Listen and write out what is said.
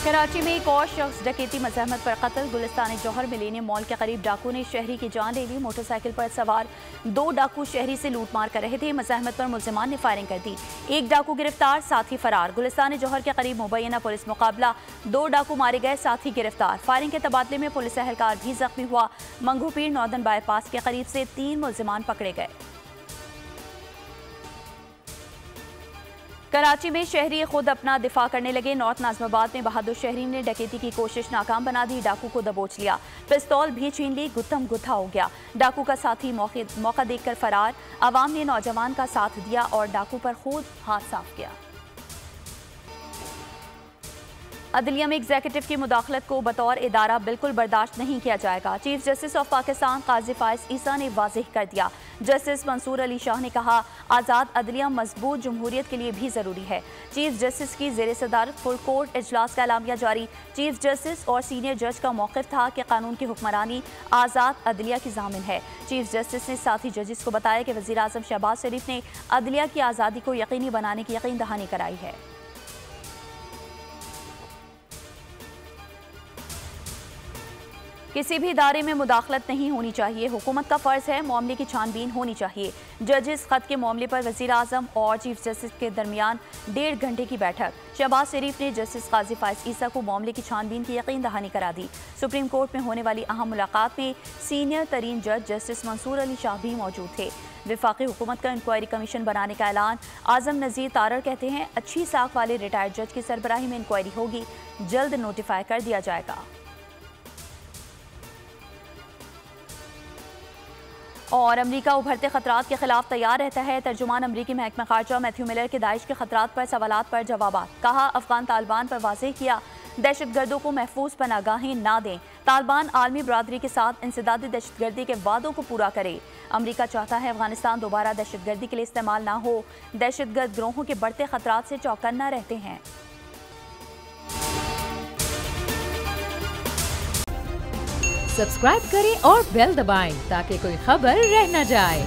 कराची में एक और शख्स डकैती मजहमत पर कत्ल। गुलिस्तान जौहर मिलेनियम मॉल के करीब डाकू ने शहरी की जान ले ली। मोटरसाइकिल पर सवार 2 डाकू शहरी से लूटमार कर रहे थे। मजहमत पर मुल्जिमान ने फायरिंग कर दी। 1 डाकू गिरफ्तार, साथी फरार। गुलिस्तान जौहर के करीब मुबैना पुलिस मुकाबला, 2 डाकू मारे गए, साथी गिरफ्तार। फायरिंग के तबादले में पुलिस एहलकार भी जख्मी हुआ। मंगूपीर नॉर्दर्न बाईपास के करीब से 3 मुल्जिमान पकड़े गए। कराची में शहरी खुद अपना दिफा करने लगे। नॉर्थ नाजमाबाद में बहादुर शहरी ने डकैती की कोशिश नाकाम बना दी। डाकू को दबोच लिया, पिस्तौल भी छीन ली, गुत्थम गुत्था हो गया। डाकू का साथी मौका देखकर फरार। अवाम ने नौजवान का साथ दिया और डाकू पर खुद हाथ साफ किया। अदलिया में एग्जीक्यूटिव की मुदाखलत को बतौर इदारा बिल्कुल बर्दाश्त नहीं किया जाएगा। चीफ जस्टिस ऑफ पाकिस्तान काजी फाइज ईसा ने वाज़ेह कर दिया। जस्टिस मंसूर अली शाह ने कहा, आज़ाद अदलिया मजबूत जमहूरियत के लिए भी ज़रूरी है। चीफ जस्टिस की ज़ेर सदारत फुल कोर्ट इजलास का एलामिया जारी। चीफ जस्टिस और सीनियर जज का मौक़िफ़ था कि कानून की हुक्मरानी आज़ाद अदलिया की ज़ामिन है। चीफ जस्टिस ने साथी जजेस को बताया कि वज़ीर आज़म शहबाज शरीफ ने अदलिया की आज़ादी को यकीनी बनाने की यकीन दहानी कराई है। किसी भी इदारे में मुदाखलत नहीं होनी चाहिए। हुकूमत का फर्ज है मामले की छानबीन होनी चाहिए। जजेस खत के मामले पर वज़ीर आज़म और चीफ जस्टिस के दरमियान 1.5 घंटे की बैठक। शहबाज शरीफ ने जस्टिस काजी फाइज ईसा को मामले की छानबीन की यकीन दहानी करा दी। सुप्रीम कोर्ट में होने वाली अहम मुलाकात में सीनियर तरीन जज जस्टिस मंसूर अली शाह भी मौजूद थे। वफाकी हुकूमत का इंक्वायरी कमीशन बनाने का ऐलान। आज़म नज़ीर तारड़ कहते हैं, अच्छी साख वाले रिटायर्ड जज की सरबराही में इंक्वायरी होगी, जल्द नोटिफाई कर दिया जाएगा। और अमरीका उभरते खतरात के खिलाफ तैयार रहता है। तर्जुमान अमरीकी महकमा खारजा मैथ्यू मिलर के दाइश के खतरात पर सवालात पर जवाबात। कहा, अफगान तालिबान पर वाज़ेह किया, दहशतगर्दों को महफूज पनागाहें ना दें। तालिबान आलमी बरादरी के साथ इंसदादी दहशतगर्दी के वादों को पूरा करे। अमरीका चाहता है अफगानिस्तान दोबारा दहशतगर्दी के लिए इस्तेमाल ना हो। दहशतगर्द गिरोहों के बढ़ते खतरात से चौकन्ना रहते हैं। सब्सक्राइब करें और बेल दबाएं ताकि कोई खबर रह न जाए।